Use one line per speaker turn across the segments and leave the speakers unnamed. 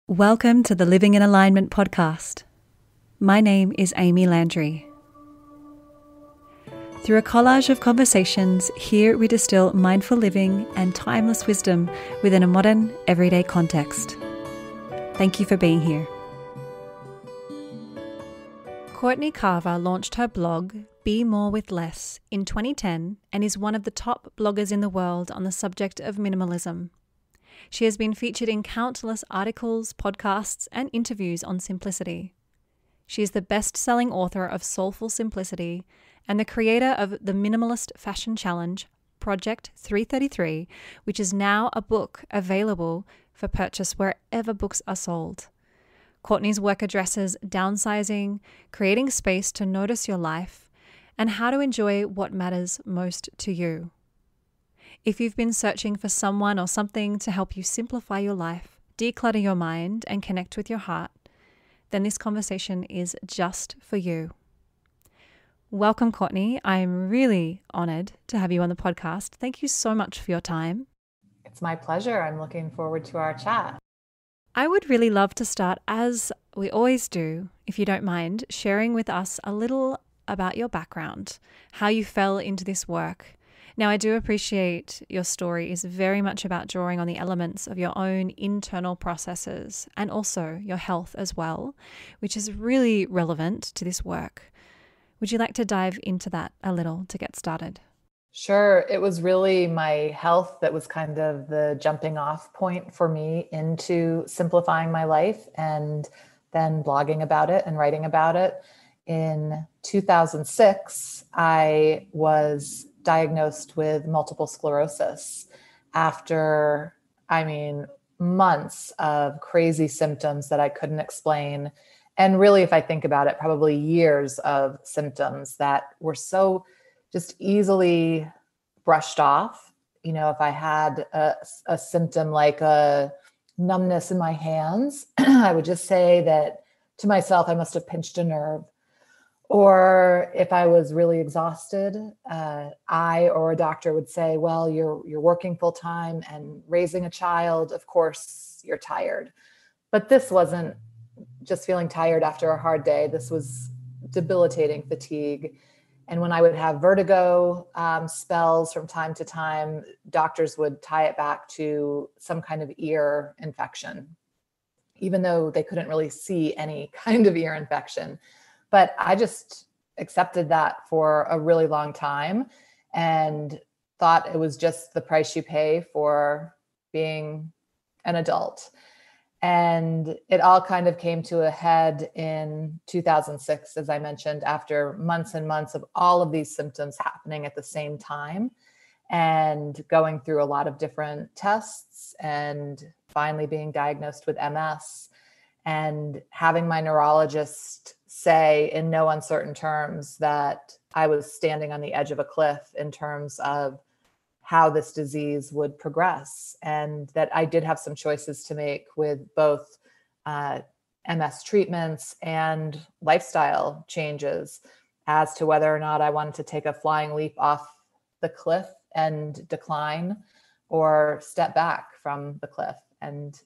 Welcome to the Living in Alignment podcast. My name is Amy Landry. Through a collage of conversations, here we distill mindful living and timeless wisdom within a modern, everyday context. Thank you for being here. Courtney Carver launched her blog, Be More with Less, in 2010 and is one of the top bloggers in the world on the subject of minimalism. She has been featured in countless articles, podcasts, and interviews on simplicity. She is the best-selling author of Soulful Simplicity and the creator of the Minimalist Fashion Challenge, Project 333, which is now a book available for purchase wherever books are sold. Courtney's work addresses downsizing, creating space to notice your life, and how to enjoy what matters most to you. If you've been searching for someone or something to help you simplify your life, declutter your mind, and connect with your heart, then this conversation is just for you. Welcome, Courtney. I'm really honored to have you on the podcast. Thank you so much for your time.
It's my pleasure. I'm looking forward to our chat.
I would really love to start, as we always do, if you don't mind, sharing with us a little about your background, how you fell into this work. Now, I do appreciate your story is very much about drawing on the elements of your own internal processes and also your health as well, which is really relevant to this work. Would you like to dive into that a little to get started?
Sure. It was really my health that was kind of the jumping off point for me into simplifying my life and then blogging about it and writing about it. In 2006, I was diagnosed with multiple sclerosis after, months of crazy symptoms that I couldn't explain. And really, if I think about it, probably years of symptoms that were so just easily brushed off. You know, if I had a symptom like a numbness in my hands, I would just say that to myself, I must have pinched a nerve. Or if I was really exhausted, I or a doctor would say, well, you're working full time and raising a child. Of course, you're tired. But this wasn't just feeling tired after a hard day. This was debilitating fatigue. And when I would have vertigo spells from time to time, doctors would tie it back to some kind of ear infection, even though they couldn't really see any kind of ear infection. But I just accepted that for a really long time and thought it was just the price you pay for being an adult. And it all kind of came to a head in 2006, as I mentioned, after months and months of all of these symptoms happening at the same time and going through a lot of different tests and finally being diagnosed with MS and having my neurologist say in no uncertain terms that I was standing on the edge of a cliff in terms of how this disease would progress, and that I did have some choices to make with both MS treatments and lifestyle changes as to whether or not I wanted to take a flying leap off the cliff and decline or step back from the cliff. And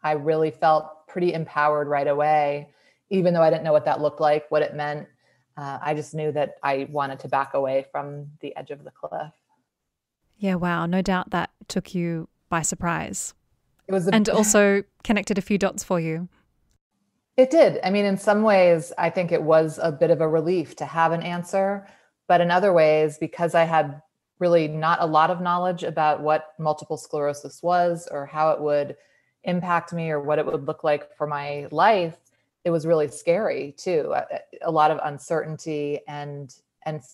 I really felt pretty empowered right away, even though I didn't know what that looked like, what it meant. I just knew that I wanted to back away from the edge of the cliff.
Yeah, wow. No doubt that took you by surprise.
It was
and also connected a few dots for you.
It did. I mean, in some ways, I think it was a bit of a relief to have an answer. But in other ways, because I had really not a lot of knowledge about what multiple sclerosis was or how it would impact me or what it would look like for my life, it was really scary too. A lot of uncertainty and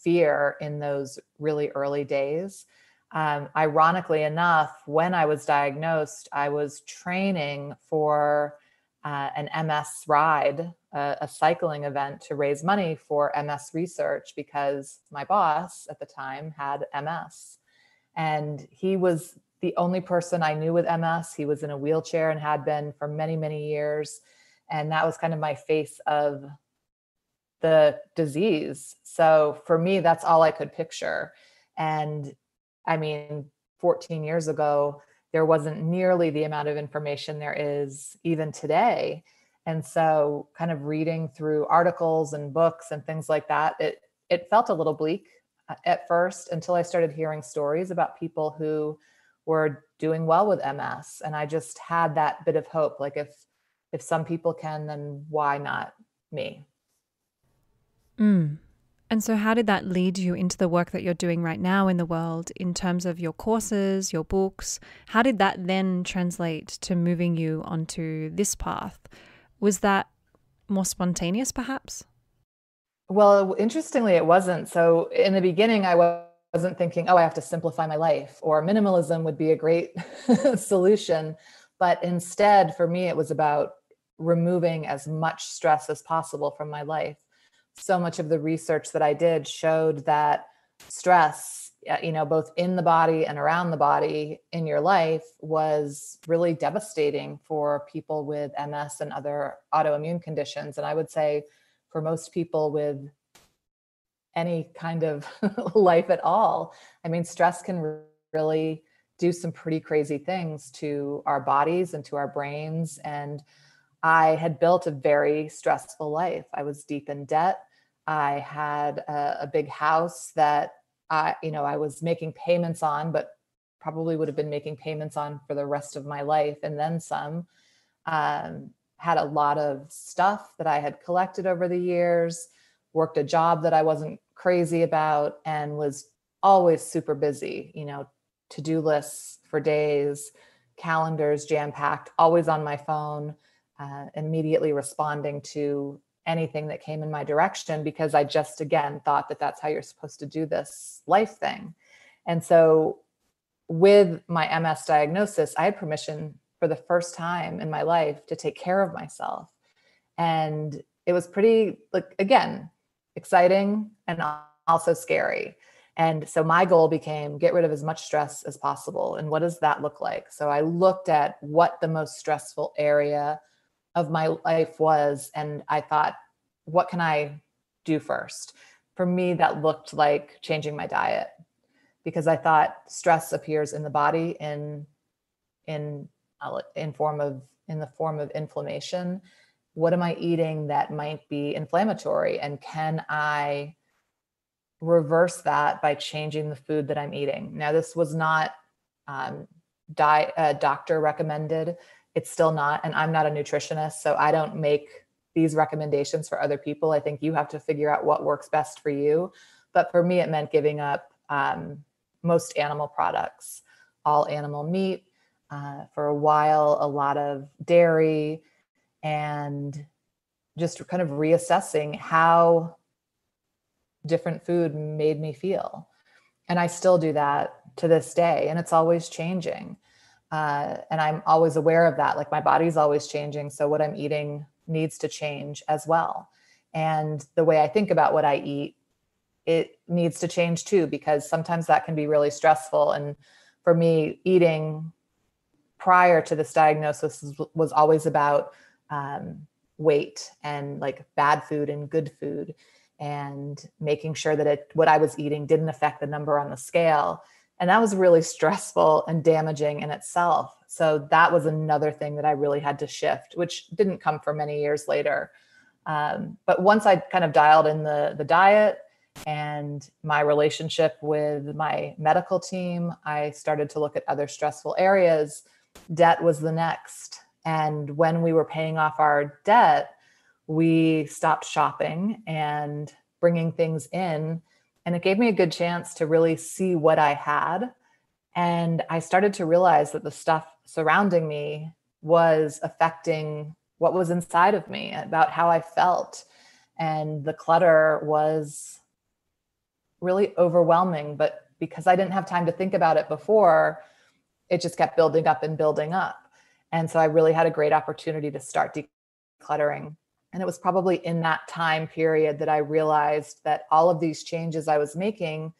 fear in those really early days. Ironically enough, when I was diagnosed, I was training for an MS ride, a cycling event to raise money for MS research because my boss at the time had MS. And he was the only person I knew with MS. He was in a wheelchair and had been for many, many years. And that was kind of my face of the disease. So for me, that's all I could picture. And 14 years ago, there wasn't nearly the amount of information there is even today. And so kind of reading through articles and books and things like that, it felt a little bleak at first until I started hearing stories about people who were doing well with MS. And I just had that bit of hope. Like if some people can, then why not me?
Mm. And so how did that lead you into the work that you're doing right now in the world in terms of your courses, your books? How did that then translate to moving you onto this path? Was that more spontaneous, perhaps?
Well, interestingly, it wasn't. So in the beginning, I wasn't thinking, oh, I have to simplify my life, or minimalism would be a great solution. But instead, for me, it was about removing as much stress as possible from my life. So much of the research that I did showed that stress, both in the body and around the body in your life was really devastating for people with MS and other autoimmune conditions. And I would say for most people with any kind of life at all, I mean, stress can really do some pretty crazy things to our bodies and to our brains. And I had built a very stressful life. I was deep in debt. I had a big house that I was making payments on, but probably would have been making payments on for the rest of my life and then some. Had a lot of stuff that I had collected over the years, worked a job that I wasn't crazy about, and was always super busy, to-do lists for days, calendars jam-packed, always on my phone, immediately responding to anything that came in my direction, because I just, again, thought that that's how you're supposed to do this life thing. And so with my MS diagnosis, I had permission for the first time in my life to take care of myself. And it was pretty, like, again, exciting and also scary. And so my goal became get rid of as much stress as possible. And what does that look like? So I looked at what the most stressful area of my life was. And I thought, what can I do first? For me, that looked like changing my diet, because I thought stress appears in the body in the form of inflammation. What am I eating that might be inflammatory? And can I reverse that by changing the food that I'm eating? Now, this was not doctor recommended. It's still not. And I'm not a nutritionist, so I don't make these recommendations for other people. I think you have to figure out what works best for you. But for me, it meant giving up most animal products, all animal meat, for a while, a lot of dairy, and just kind of reassessing how different food made me feel. And I still do that to this day, and it's always changing. And I'm always aware of that. Like, my body's always changing. So what I'm eating needs to change as well. And the way I think about what I eat, it needs to change too, because sometimes that can be really stressful. And for me, eating prior to this diagnosis was always about weight and like bad food and good food, and making sure that what I was eating didn't affect the number on the scale. And that was really stressful and damaging in itself. So that was another thing that I really had to shift, which didn't come for many years later. But once I kind of dialed in the diet and my relationship with my medical team, I started to look at other stressful areas. Debt was the next. And when we were paying off our debt, we stopped shopping and bringing things in. And it gave me a good chance to really see what I had. And I started to realize that the stuff surrounding me was affecting what was inside of me, about how I felt. And the clutter was really overwhelming. But because I didn't have time to think about it before, it just kept building up and building up. And so I really had a great opportunity to start decluttering. And it was probably in that time period that I realized that all of these changes I was making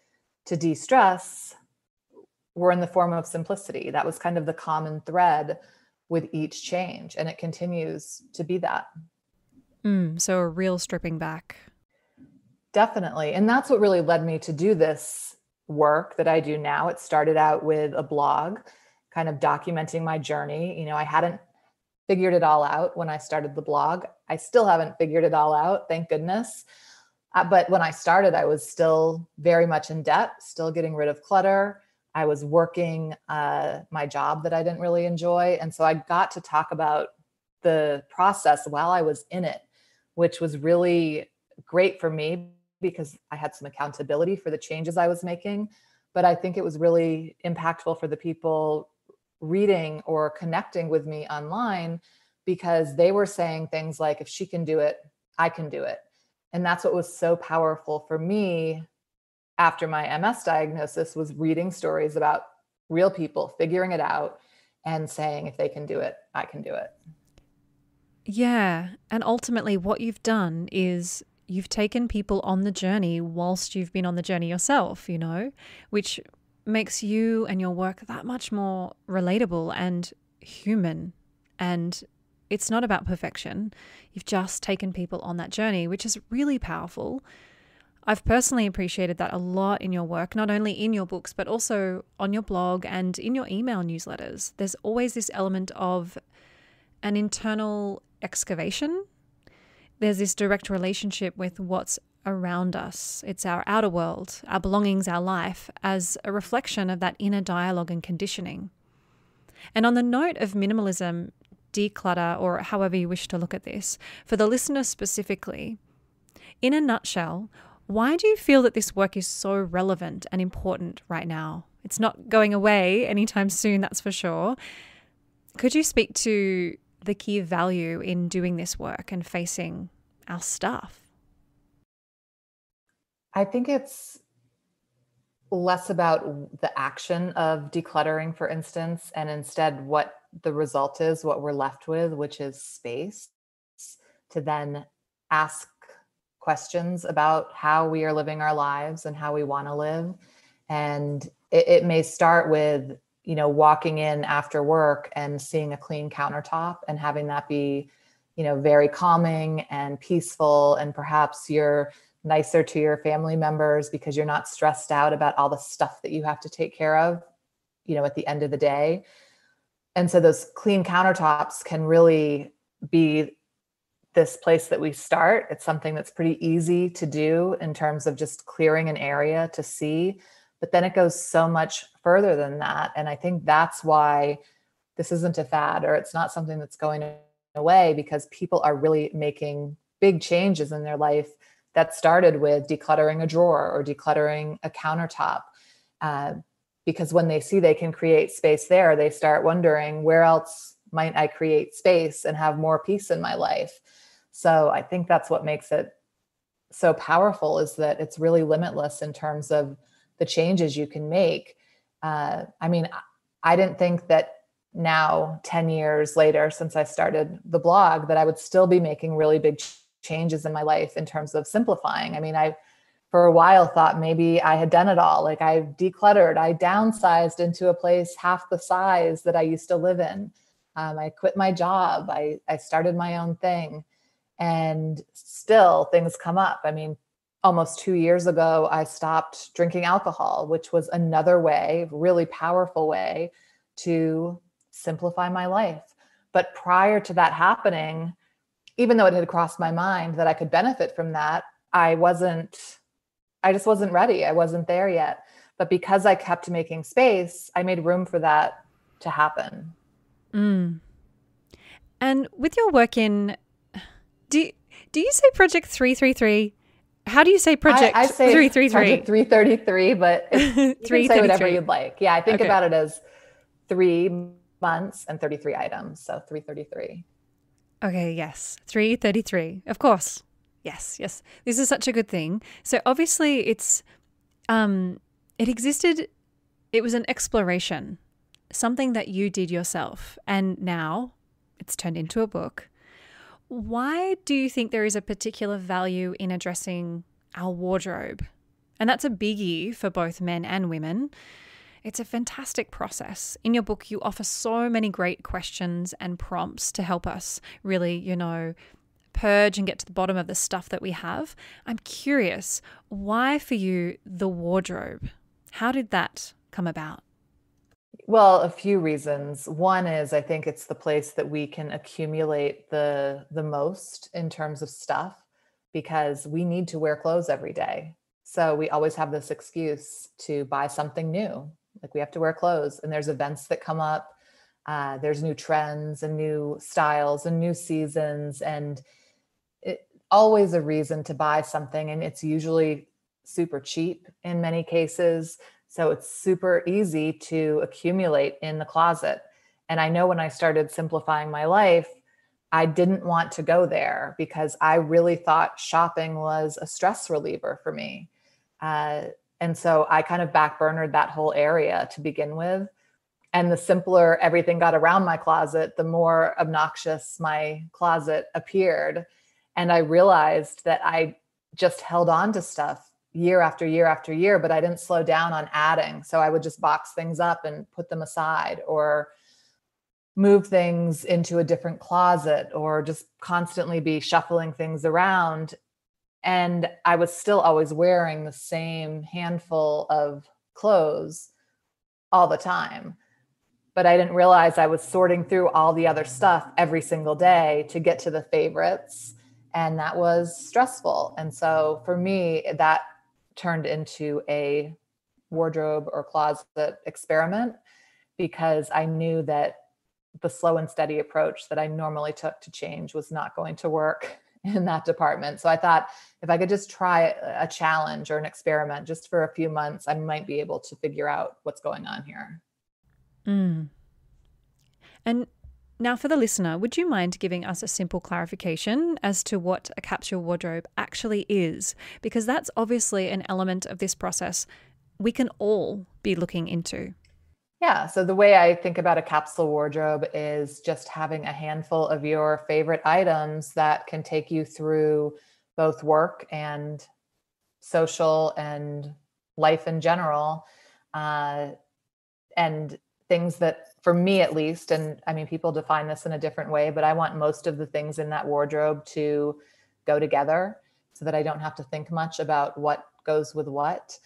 to de-stress were in the form of simplicity. That was kind of the common thread with each change. And it continues to be that.
So a real stripping back.
Definitely. And that's what really led me to do this work that I do now. It started out with a blog kind of documenting my journey. I hadn't figured it all out when I started the blog. I still haven't figured it all out, thank goodness. But when I started, I was still very much in debt, still getting rid of clutter. I was working my job that I didn't really enjoy. And so I got to talk about the process while I was in it, which was really great for me because I had some accountability for the changes I was making. But I think it was really impactful for the people reading or connecting with me online, because they were saying things like, if she can do it, I can do it. And that's what was so powerful for me after my MS diagnosis, was reading stories about real people figuring it out and saying, if they can do it, I can do it.
Yeah. And ultimately what you've done is you've taken people on the journey whilst you've been on the journey yourself, which makes you and your work that much more relatable and human. And it's not about perfection. You've just taken people on that journey, which is really powerful. I've personally appreciated that a lot in your work, not only in your books, but also on your blog and in your email newsletters. There's always this element of an internal excavation. There's this direct relationship with what's around us. It's our outer world, our belongings, our life, as a reflection of that inner dialogue and conditioning. And on the note of minimalism, declutter, or however you wish to look at this, for the listener specifically, in a nutshell, why do you feel that this work is so relevant and important right now? It's not going away anytime soon, that's for sure. Could you speak to the key value in doing this work and facing our stuff?
I think it's less about the action of decluttering, for instance, and instead what the result is, what we're left with, which is space to then ask questions about how we are living our lives and how we want to live. And it may start with, walking in after work and seeing a clean countertop and having that be, very calming and peaceful. And perhaps you're nicer to your family members because you're not stressed out about all the stuff that you have to take care of, at the end of the day. And so those clean countertops can really be this place that we start. It's something that's pretty easy to do in terms of just clearing an area to see, but then it goes so much further than that. And I think that's why this isn't a fad, or it's not something that's going away, because people are really making big changes in their life that started with decluttering a drawer or decluttering a countertop. Because when they see they can create space there, they start wondering, where else might I create space and have more peace in my life? So I think that's what makes it so powerful, is that it's really limitless in terms of the changes you can make. I didn't think that now, 10 years later, since I started the blog, that I would still be making really big changes in my life in terms of simplifying. I for a while thought maybe I had done it all. Like, I decluttered, I downsized into a place half the size that I used to live in. I quit my job. I started my own thing, and still things come up. Almost 2 years ago, I stopped drinking alcohol, which was another way, really powerful way to simplify my life. But prior to that happening, even though it had crossed my mind that I could benefit from that, I just wasn't ready. I wasn't there yet. But because I kept making space, I made room for that to happen.
Mm. And with your work in, do you say Project 333? How do you say Project?
I say
333?
Project 333, but you can say whatever you'd like. Yeah, I think about it as 3 months and 33 items. So 333.
Okay, yes. 333. Of course. Yes. This is such a good thing. So obviously it existed, it was an exploration, something that you did yourself, and now it's turned into a book. Why do you think there is a particular value in addressing our wardrobe? And that's a biggie for both men and women. It's a fantastic process. In your book, you offer so many great questions and prompts to help us really, purge and get to the bottom of the stuff that we have. I'm curious, why for you the wardrobe? How did that come about?
Well, a few reasons. One is I think it's the place that we can accumulate the most in terms of stuff because we need to wear clothes every day. So we always have this excuse to buy something new. Like we have to wear clothes and there's events that come up. There's new trends and new styles and new seasons and it always a reason to buy something. And it's usually super cheap in many cases. So it's super easy to accumulate in the closet. And I know when I started simplifying my life, I didn't want to go there because I really thought shopping was a stress reliever for me. Uh, and so I kind of backburnered that whole area to begin with. And the simpler everything got around my closet, the more obnoxious my closet appeared. And I realized that I just held on to stuff year after year after year, but I didn't slow down on adding. So I would just box things up and put them aside or move things into a different closet or just constantly be shuffling things around. And I was still always wearing the same handful of clothes all the time. But I didn't realize I was sorting through all the other stuff every single day to get to the favorites. And that was stressful. And so for me, that turned into a wardrobe or closet experiment because I knew that the slow and steady approach that I normally took to change was not going to work in that department. So I thought if I could just try a challenge or an experiment just for a few months, I might be able to figure out what's going on here.
Mm. And now for the listener, would you mind giving us a simple clarification as to what a capsule wardrobe actually is? Because that's obviously an element of this process we can all be looking into.
Yeah. So the way I think about a capsule wardrobe is just having a handful of your favorite items that can take you through both work and social and life in general. And things that, for me at least, and I mean, people define this in a different way, but I want most of the things in that wardrobe to go together so that I don't have to think much about what goes with what.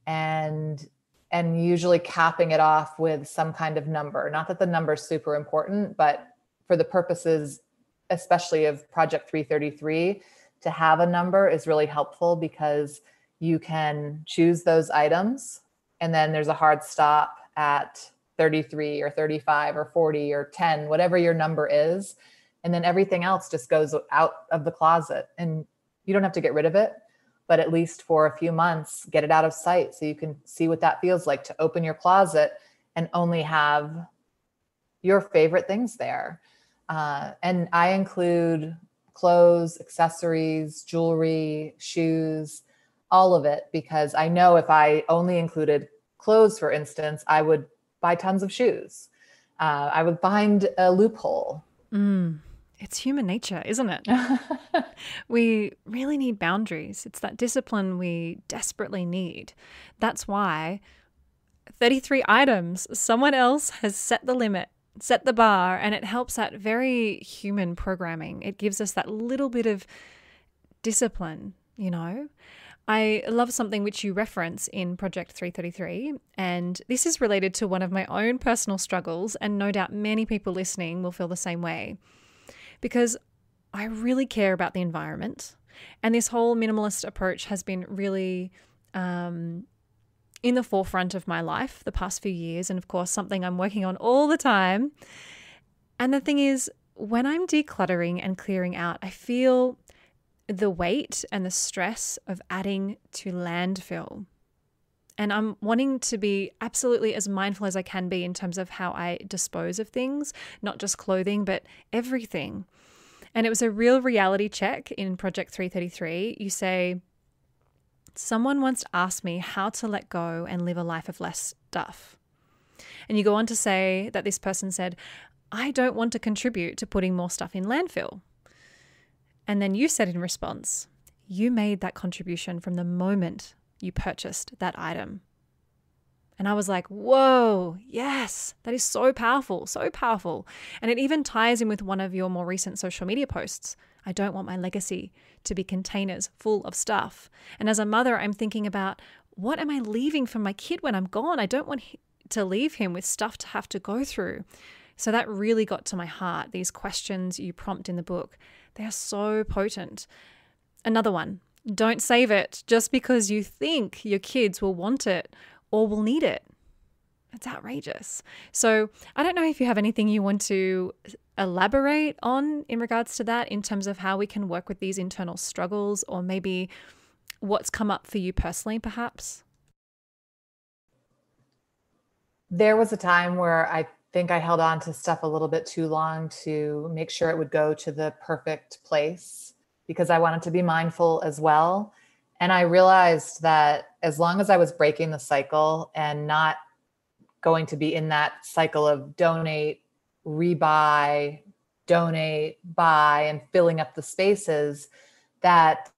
And usually capping it off with some kind of number. Not that the number is super important, but for the purposes, especially of Project 333, to have a number is really helpful because you can choose those items and then there's a hard stop at 33 or 35 or 40 or 10, whatever your number is. And then everything else just goes out of the closet and you don't have to get rid of it, but at least for a few months, get it out of sight so you can see what that feels like to open your closet and only have your favorite things there. And I include clothes, accessories, jewelry, shoes, all of it, because I know if I only included clothes, for instance, I would buy tons of shoes. I would find a loophole.
It's human nature, isn't it? We really need boundaries. It's that discipline we desperately need. That's why 33 items, someone else has set the limit, set the bar, and it helps that very human programming. It gives us that little bit of discipline, you know? I love something which you reference in Project 333, and this is related to one of my own personal struggles, and no doubt many people listening will feel the same way. Because I really care about the environment, and this whole minimalist approach has been really in the forefront of my life the past few years, and of course something I'm working on all the time. And the thing is, when I'm decluttering and clearing out, I feel the weight and the stress of adding to landfill. And I'm wanting to be absolutely as mindful as I can be in terms of how I dispose of things, not just clothing, but everything. And it was a real reality check in Project 333. You say, someone once asked me how to let go and live a life of less stuff. And you go on to say that this person said, I don't want to contribute to putting more stuff in landfill. And then you said in response, you made that contribution from the moment you purchased that item. And I was like, whoa, yes, that is so powerful, so powerful. And it even ties in with one of your more recent social media posts. I don't want my legacy to be containers full of stuff. And as a mother, I'm thinking about what am I leaving for my kid when I'm gone? I don't want to leave him with stuff to have to go through. So that really got to my heart. These questions you prompt in the book, they are so potent. Another one, don't save it just because you think your kids will want it or will need it. It's outrageous. So I don't know if you have anything you want to elaborate on in regards to that, in terms of how we can work with these internal struggles, or maybe what's come up for you personally, perhaps.
There was a time where I think I held on to stuff a little bit too long to make sure it would go to the perfect place, because I wanted to be mindful as well. And I realized that as long as I was breaking the cycle and not going to be in that cycle of donate, rebuy, donate, buy, and filling up the spaces, that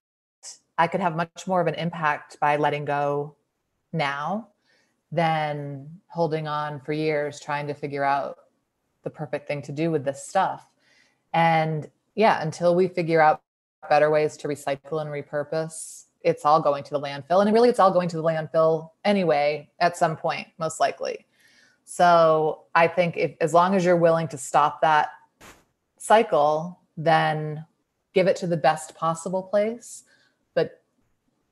I could have much more of an impact by letting go now than holding on for years trying to figure out the perfect thing to do with this stuff. And yeah, until we figure out better ways to recycle and repurpose, it's all going to the landfill. And really, it's all going to the landfill anyway, at some point, most likely. So I think as long as you're willing to stop that cycle, then give it to the best possible place, but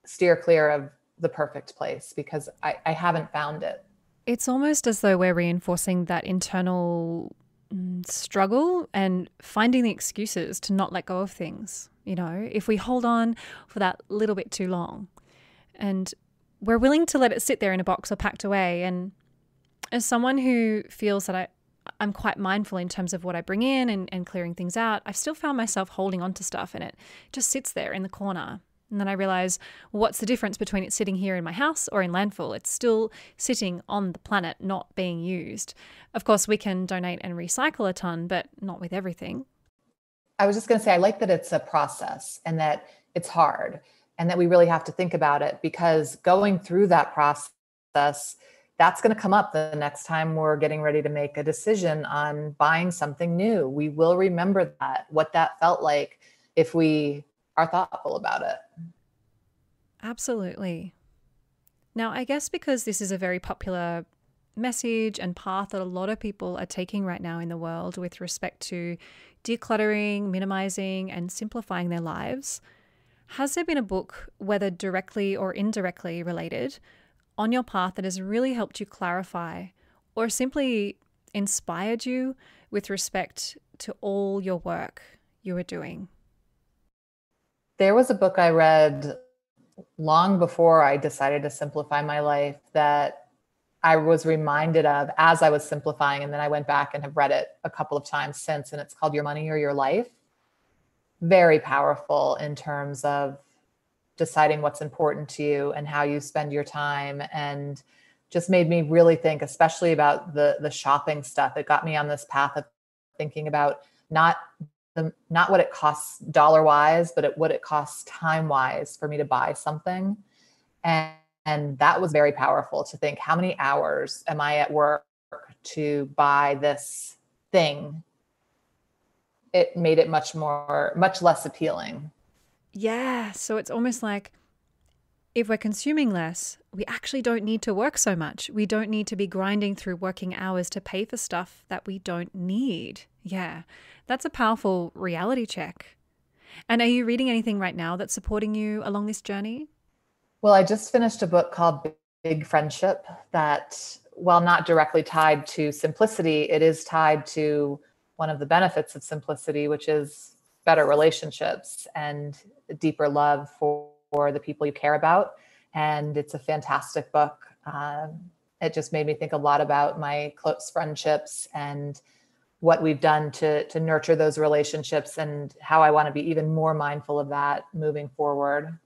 steer clear of the perfect place, because I haven't found it.
It's almost as though we're reinforcing that internal struggle and finding the excuses to not let go of things. You know, if we hold on for that little bit too long and we're willing to let it sit there in a box or packed away. And as someone who feels that I'm quite mindful in terms of what I bring in and clearing things out, I've still found myself holding on to stuff and it just sits there in the corner. And then I realize, well, what's the difference between it sitting here in my house or in landfill? It's still sitting on the planet, not being used. Of course, we can donate and recycle a ton, but not with everything.
I was just going to say, I like that it's a process and that it's hard and that we really have to think about it, because going through that process, that's going to come up the next time we're getting ready to make a decision on buying something new. We will remember what that felt like if we are thoughtful about it.
Absolutely. Now, I guess because this is a very popular message and path that a lot of people are taking right now in the world with respect to decluttering, minimizing, and simplifying their lives, has there been a book, whether directly or indirectly related, on your path that has really helped you clarify or simply inspired you with respect to all your work you were doing?
There was a book I read long before I decided to simplify my life that I was reminded of as I was simplifying. And then I went back and have read it a couple of times since, and it's called Your Money or Your Life. Very powerful in terms of deciding what's important to you and how you spend your time, and just made me really think, especially about the shopping stuff. It got me on this path of thinking about not what it costs dollar wise, but what it costs time wise for me to buy something. And that was very powerful to think, how many hours am I at work to buy this thing? It made it much less appealing.
Yeah. So it's almost like if we're consuming less, we actually don't need to work so much. We don't need to be grinding through working hours to pay for stuff that we don't need. Yeah. That's a powerful reality check. And are you reading anything right now that's supporting you along this journey?
Well, I just finished a book called Big Friendship that, while not directly tied to simplicity, it is tied to one of the benefits of simplicity, which is better relationships and deeper love for the people you care about. And it's a fantastic book. It just made me think a lot about my close friendships and what we've done to nurture those relationships, and how I want to be even more mindful of that moving forward.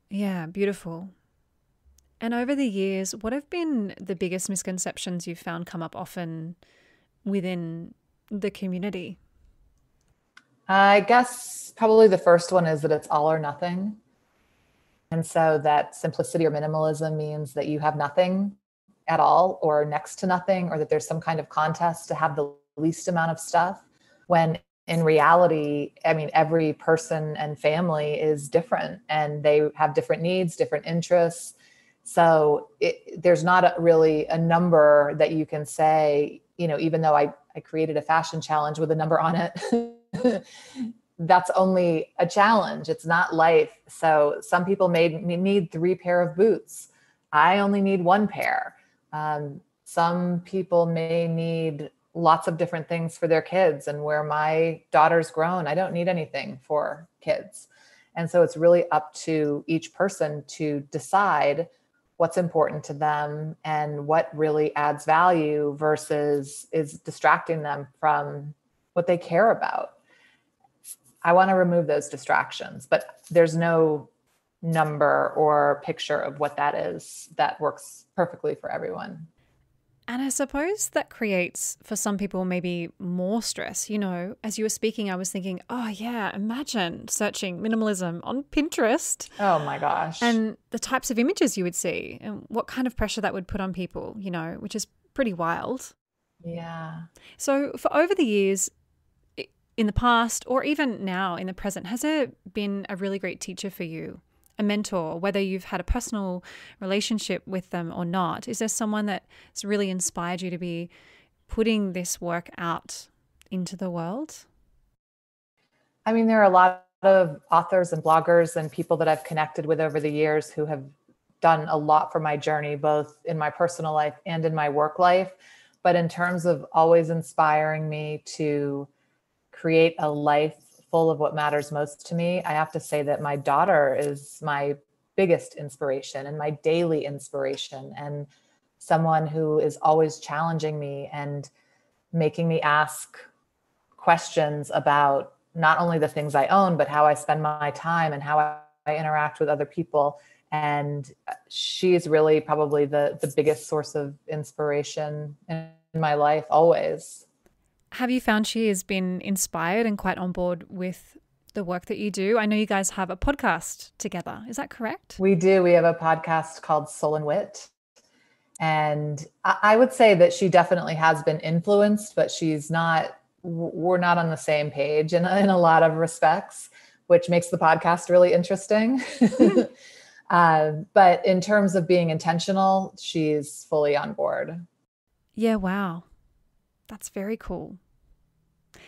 Yeah, beautiful. And over the years, what have been the biggest misconceptions you've found come up often within the community?
I guess probably the first one is that it's all or nothing. And so that simplicity or minimalism means that you have nothing at all or next to nothing, or that there's some kind of contest to have the least amount of stuff, when in reality, I mean, every person and family is different and they have different needs, different interests, So there's not really a number that you can say, even though I created a fashion challenge with a number on it, that's only a challenge. It's not life. So some people may need 3 pair of boots. I only need 1 pair. Some people may need lots of different things for their kids. And where my daughter's grown, I don't need anything for kids. And so it's really up to each person to decide what's important to them and what really adds value versus is distracting them from what they care about. I want to remove those distractions, but there's no number or picture of what that is that works perfectly for everyone.
And I suppose that creates for some people maybe more stress. As you were speaking, I was thinking, oh yeah, imagine searching minimalism on Pinterest.
Oh my gosh.
And the types of images you would see and what kind of pressure that would put on people, which is pretty wild.
Yeah.
So for over the years, in the past or even now in the present, has there been a really great teacher for you? A mentor, whether you've had a personal relationship with them or not? Is there someone that's really inspired you to be putting this work out into the world?
I mean, there are a lot of authors and bloggers and people that I've connected with over the years who have done a lot for my journey, both in my personal life and in my work life. But in terms of always inspiring me to create a life full of what matters most to me, I have to say that my daughter is my biggest inspiration and my daily inspiration, and someone who is always challenging me and making me ask questions about not only the things I own, but how I spend my time and how I interact with other people. And she is really probably the biggest source of inspiration in my life always.
Have you found she has been inspired and quite on board with the work that you do? I know you guys have a podcast together. Is that correct?
We do. We have a podcast called Soul and Wit. And I would say that she definitely has been influenced, but we're not on the same page in a lot of respects, which makes the podcast really interesting. But in terms of being intentional, she's fully on board.
Yeah, wow. That's very cool.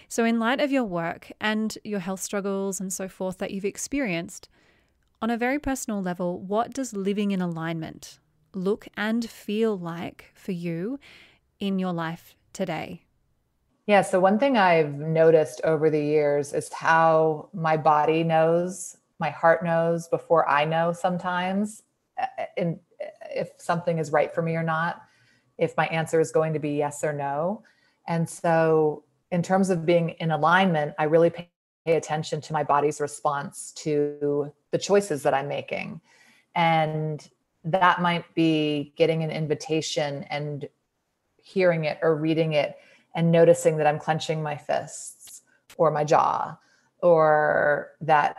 So in light of your work and your health struggles and so forth that you've experienced, on a very personal level, what does living in alignment look and feel like for you in your life today?
Yeah, so one thing I've noticed over the years is how my body knows, my heart knows before I know sometimes, if something is right for me or not, if my answer is going to be yes or no. And so in terms of being in alignment, I really pay attention to my body's response to the choices that I'm making. And that might be getting an invitation and hearing it or reading it and noticing that I'm clenching my fists or my jaw, or that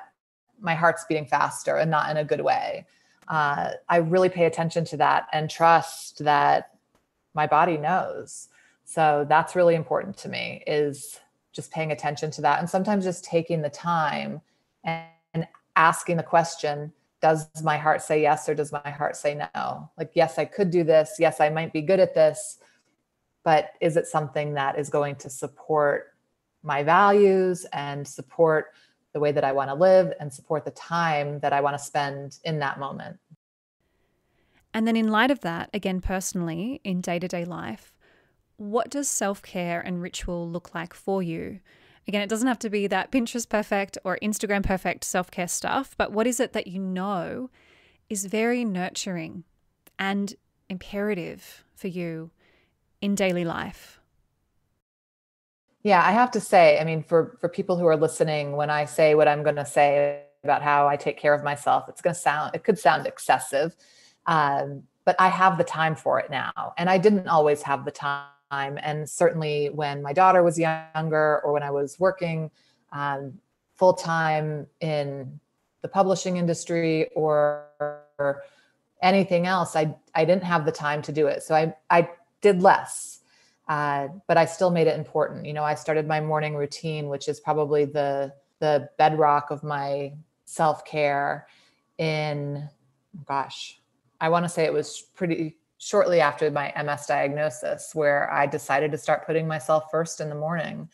my heart's beating faster and not in a good way. I really pay attention to that and trust that my body knows. So that's really important to me, is just paying attention to that. And sometimes just taking the time and asking the question, does my heart say yes or does my heart say no? Like, yes, I could do this. Yes, I might be good at this. But is it something that is going to support my values and support the way that I want to live and support the time that I want to spend in that moment?
And then in light of that, again, personally, in day-to-day life, what does self-care and ritual look like for you? Again, it doesn't have to be that Pinterest perfect or Instagram perfect self-care stuff, but what is it that you know is very nurturing and imperative for you in daily life?
Yeah, I have to say, I mean, for people who are listening, when I say what I'm going to say about how I take care of myself, it could sound excessive, but I have the time for it now. And I didn't always have the time. And certainly when my daughter was younger or when I was working full time in the publishing industry or anything else, I didn't have the time to do it. So I did less, but I still made it important. You know, I started my morning routine, which is probably the bedrock of my self-care in, gosh, I want to say it was pretty shortly after my MS diagnosis where I decided to start putting myself first in the morning.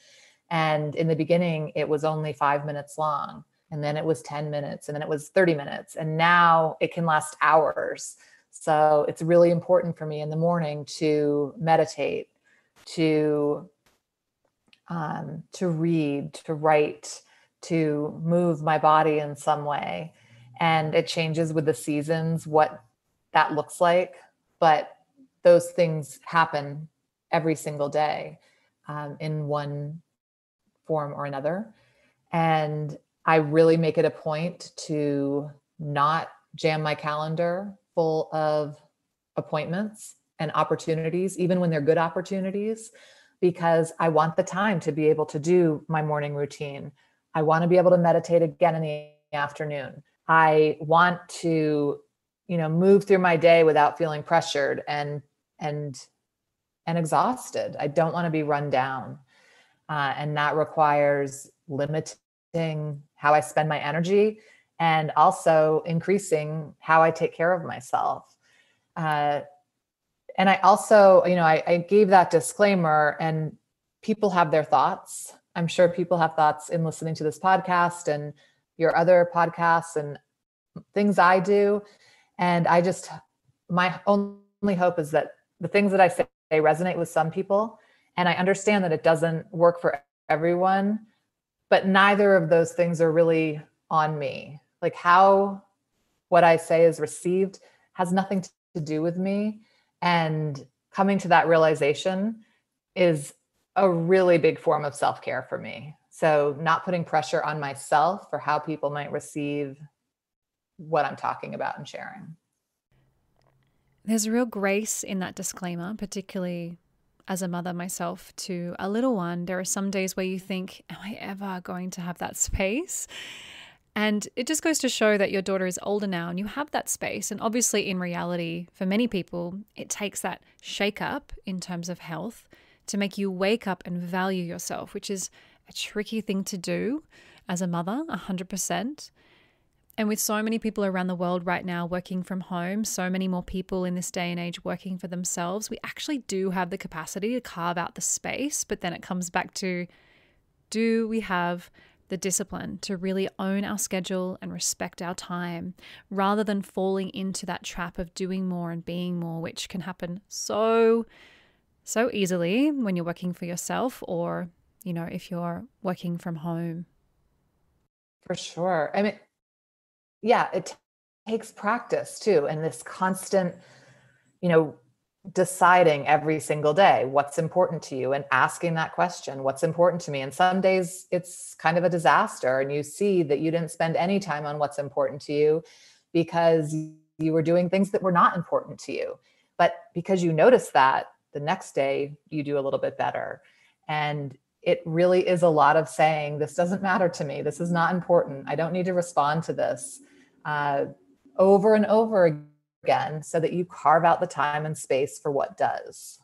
And in the beginning, it was only 5 minutes long. And then it was 10 minutes. And then it was 30 minutes. And now it can last hours. So it's really important for me in the morning to meditate, to read, to write, to move my body in some way. And it changes with the seasons what that looks like. But those things happen every single day in one form or another. And I really make it a point to not jam my calendar full of appointments and opportunities, even when they're good opportunities, because I want the time to be able to do my morning routine. I want to be able to meditate again in the afternoon. I want to, move through my day without feeling pressured and exhausted. I don't want to be run down. And that requires limiting how I spend my energy and also increasing how I take care of myself. And I also, I gave that disclaimer, and people have their thoughts. I'm sure people have thoughts in listening to this podcast and your other podcasts and things I do. And my only hope is that the things that I say resonate with some people. And I understand that it doesn't work for everyone, but neither of those things are really on me. Like how what I say is received has nothing to do with me. And coming to that realization is a really big form of self-care for me. So not putting pressure on myself for how people might receive what I'm talking about and sharing.
There's a real grace in that disclaimer, particularly as a mother myself to a little one. There are some days where you think, am I ever going to have that space? And it just goes to show that your daughter is older now and you have that space. And obviously in reality, for many people, it takes that shake up in terms of health to make you wake up and value yourself, which is a tricky thing to do as a mother, 100%. And with so many people around the world right now working from home, so many more people in this day and age working for themselves, we actually do have the capacity to carve out the space. But then it comes back to, do we have the discipline to really own our schedule and respect our time rather than falling into that trap of doing more and being more, which can happen so easily when you're working for yourself or, if you're working from home.
For sure. I mean, yeah, it takes practice too. And this constant, deciding every single day what's important to you and asking that question, what's important to me? And some days it's kind of a disaster and you see that you didn't spend any time on what's important to you because you were doing things that were not important to you. But because you notice that, the next day you do a little bit better. And it really is a lot of saying, this doesn't matter to me. This is not important. I don't need to respond to this over and over again so that you carve out the time and space for what does.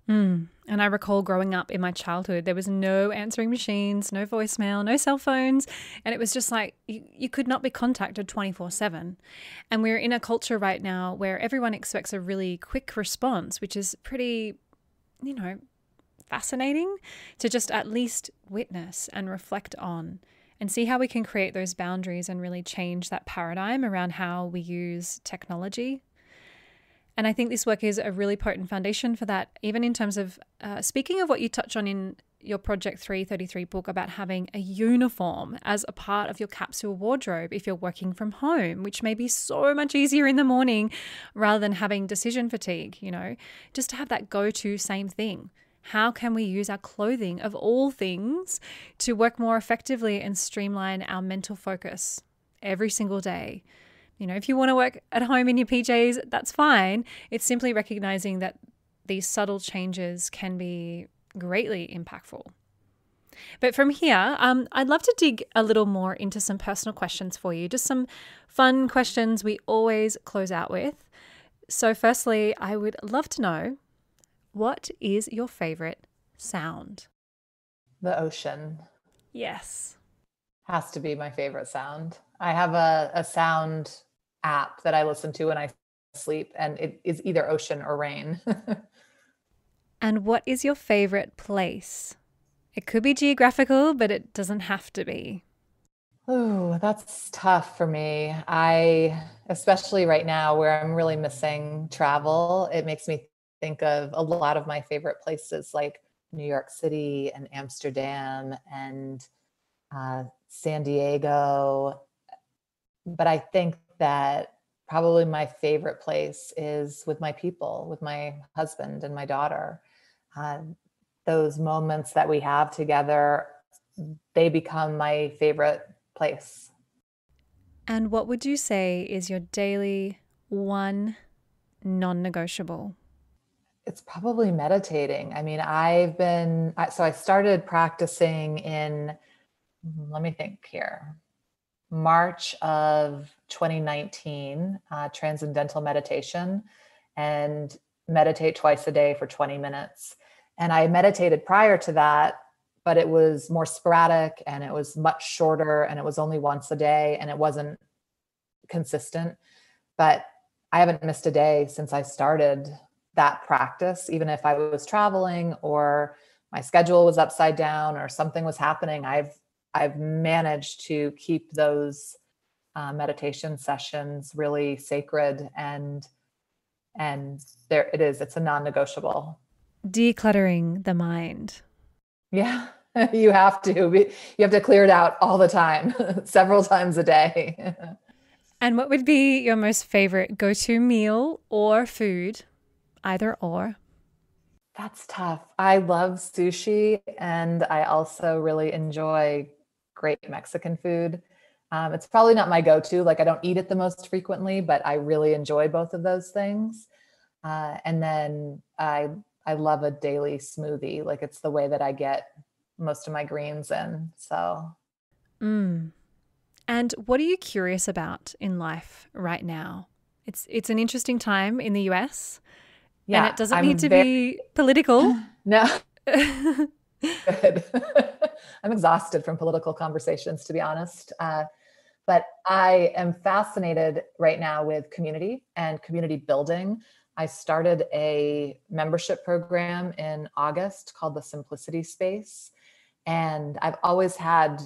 And I recall growing up in my childhood, there was no answering machines, no voicemail, no cell phones. And it was just like, you could not be contacted 24/7. And we're in a culture right now where everyone expects a really quick response, which is pretty, fascinating to just at least witness and reflect on and see how we can create those boundaries and really change that paradigm around how we use technology. And I think this work is a really potent foundation for that, even in terms of speaking of what you touch on in your Project 333 book about having a uniform as a part of your capsule wardrobe if you're working from home, which may be so much easier in the morning rather than having decision fatigue, just to have that go-to same thing. How can we use our clothing, of all things, to work more effectively and streamline our mental focus every single day? If you want to work at home in your PJs, that's fine. It's simply recognizing that these subtle changes can be greatly impactful. But from here, I'd love to dig a little more into some personal questions for you, just some fun questions we always close out with. So firstly, I would love to know, what is your favorite sound?
The ocean.
Yes.
Has to be my favorite sound. I have a sound app that I listen to when I sleep, and it is either ocean or rain.
And what is your favorite place? It could be geographical, but it doesn't have to be.
Oh, that's tough for me. Especially right now where I'm really missing travel, it makes me think of a lot of my favorite places like New York City and Amsterdam and San Diego. But I think that probably my favorite place is with my people, with my husband and my daughter. Uh, those moments that we have together, they become my favorite place.
And what would you say is your daily one non negotiable?
It's probably meditating. I mean, so I started practicing in, let me think here, March of 2019, transcendental meditation, and meditate twice a day for 20 minutes. And I meditated prior to that, but it was more sporadic and it was much shorter and it was only once a day and it wasn't consistent. But I haven't missed a day since I started that practice, even if I was traveling or my schedule was upside down or something was happening. I've managed to keep those meditation sessions really sacred, and there it is. It's a non-negotiable.
Decluttering the mind.
Yeah, you have to. You have to clear it out all the time, several times a day.
And what would be your most favorite go to meal or food? Either or.
That's tough. I love sushi, and I also really enjoy great Mexican food. It's probably not my go-to. Like I don't eat it the most frequently, but I really enjoy both of those things. And then I love a daily smoothie. Like it's the way that I get most of my greens in. So
Mm. And what are you curious about in life right now? It's an interesting time in the US, and
yeah,
it doesn't need
I'm
to
very
be political.
no good. I'm exhausted from political conversations, to be honest. But I am fascinated right now with community and community building. I started a membership program in August called the Simplicity Space. And I've always had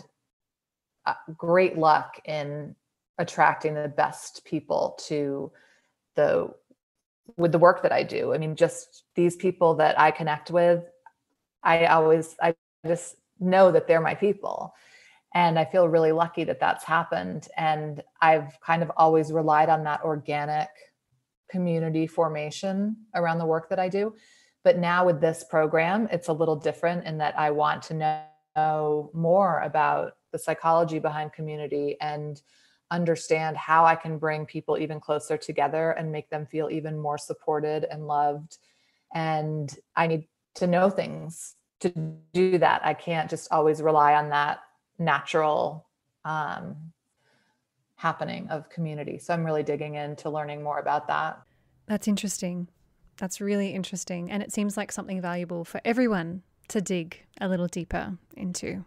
great luck in attracting the best people to the with the work that I do. I mean, just these people that I connect with, I just know that they're my people. And I feel really lucky that that's happened. And I've kind of always relied on that organic community formation around the work that I do. But now with this program, it's a little different in that I want to know more about the psychology behind community and understand how I can bring people even closer together and make them feel even more supported and loved. And I need to know things to do that. I can't just always rely on that natural happening of community. So I'm really digging into learning more about that.
That's interesting. That's really interesting. And it seems like something valuable for everyone to dig a little deeper into.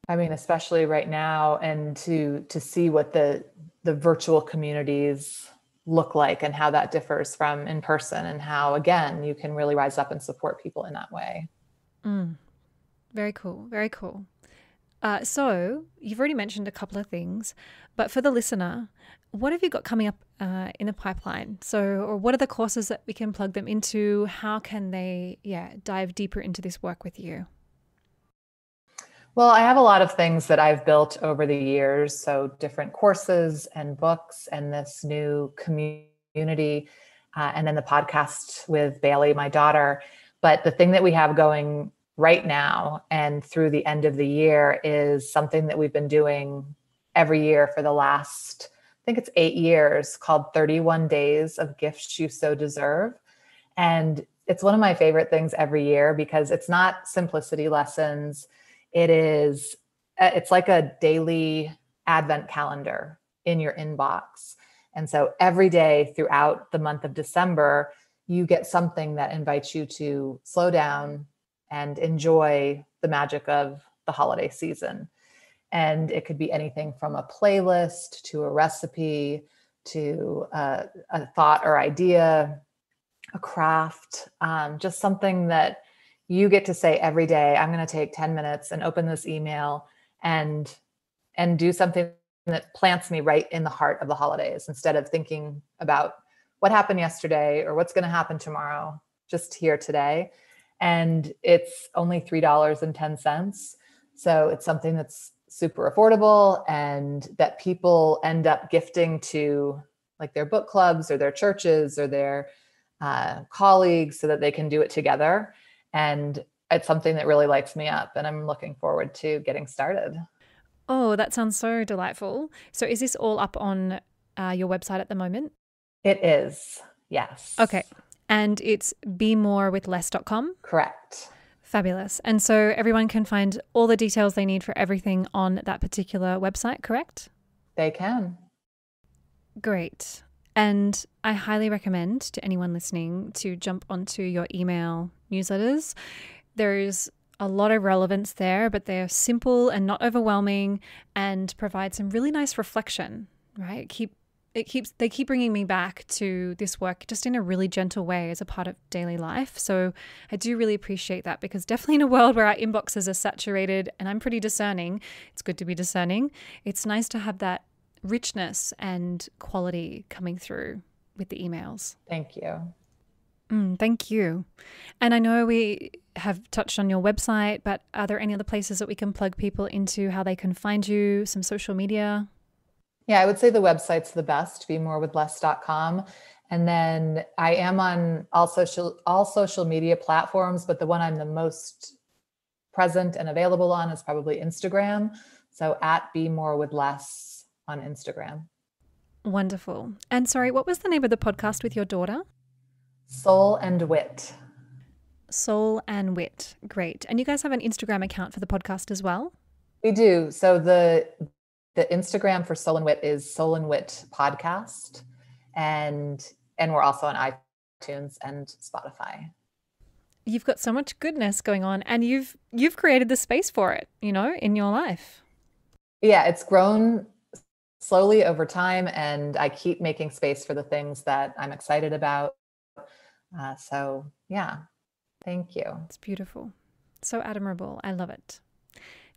I mean, especially right now, and to see what the virtual communities look like and how that differs from in person, and how again you can really rise up and support people in that way.
Mm. Very cool. Very cool. So you've already mentioned a couple of things, but for the listener, what have you got coming up in the pipeline? So, or what are the courses that we can plug them into? How can they, dive deeper into this work with you?
Well, I have a lot of things that I've built over the years. So different courses and books and this new community, and then the podcast with Bailey, my daughter. But the thing that we have going right now and through the end of the year is something that we've been doing every year for the last, I think it's 8 years, called 31 Days of Gifts You So Deserve. And it's one of my favorite things every year because it's not simplicity lessons. It's like a daily advent calendar in your inbox. And so every day throughout the month of December, you get something that invites you to slow down and enjoy the magic of the holiday season. And it could be anything from a playlist to a recipe to a thought or idea, a craft, just something that you get to say every day, I'm going to take 10 minutes and open this email and do something that plants me right in the heart of the holidays instead of thinking about what happened yesterday or what's going to happen tomorrow, just here today. And it's only $3.10. So it's something that's super affordable and that people end up gifting to like their book clubs or their churches or their colleagues so that they can do it together. And it's something that really lights me up, and I'm looking forward to getting started.
Oh, that sounds so delightful. So is this all up on your website at the moment?
It is, yes.
Okay. And it's bemorewithless.com?
Correct.
Fabulous. And so everyone can find all the details they need for everything on that particular website, correct?
They can.
Great. And I highly recommend to anyone listening to jump onto your email newsletters. There's a lot of relevance there, but they're simple and not overwhelming and provide some really nice reflection, right? They keep bringing me back to this work just in a really gentle way as a part of daily life. So I do really appreciate that, because definitely in a world where our inboxes are saturated and I'm pretty discerning, it's good to be discerning. It's nice to have that richness and quality coming through with the emails.
Thank you.
Thank you. And I know we have touched on your website, but are there any other places that we can plug people into how they can find you, some social media?
Yeah, I would say the website's the best, bemorewithless.com. And then I am on all social media platforms, but the one I'm the most present and available on is probably Instagram. So at bemorewithless on Instagram.
Wonderful. And sorry, what was the name of the podcast with your daughter?
Soul and Wit.
Soul and Wit. Great. And you guys have an Instagram account for the podcast as well?
We do. So the Instagram for Soul and Wit is Soul and Wit Podcast. And we're also on iTunes and Spotify.
You've got so much goodness going on, and you've created the space for it, in your life.
Yeah, it's grown slowly over time, and I keep making space for the things that I'm excited about. So yeah, thank you.
It's beautiful. So admirable. I love it.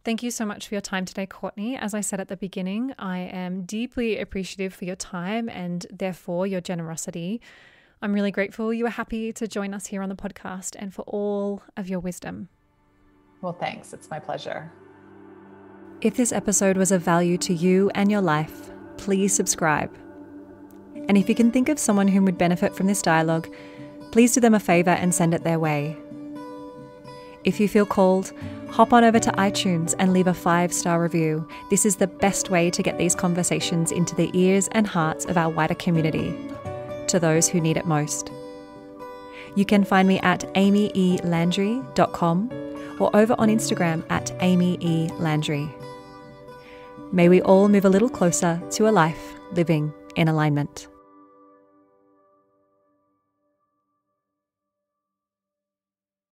Thank you so much for your time today, Courtney. As I said at the beginning, I am deeply appreciative for your time and therefore your generosity. I'm really grateful you were happy to join us here on the podcast and for all of your wisdom.
Well, thanks. It's my pleasure.
If this episode was of value to you and your life, please subscribe. And if you can think of someone who would benefit from this dialogue, please do them a favor and send it their way. If you feel called, hop on over to iTunes and leave a 5-star review. This is the best way to get these conversations into the ears and hearts of our wider community, to those who need it most. You can find me at amyelandry.com or over on Instagram at amyelandry. May we all move a little closer to a life living in alignment.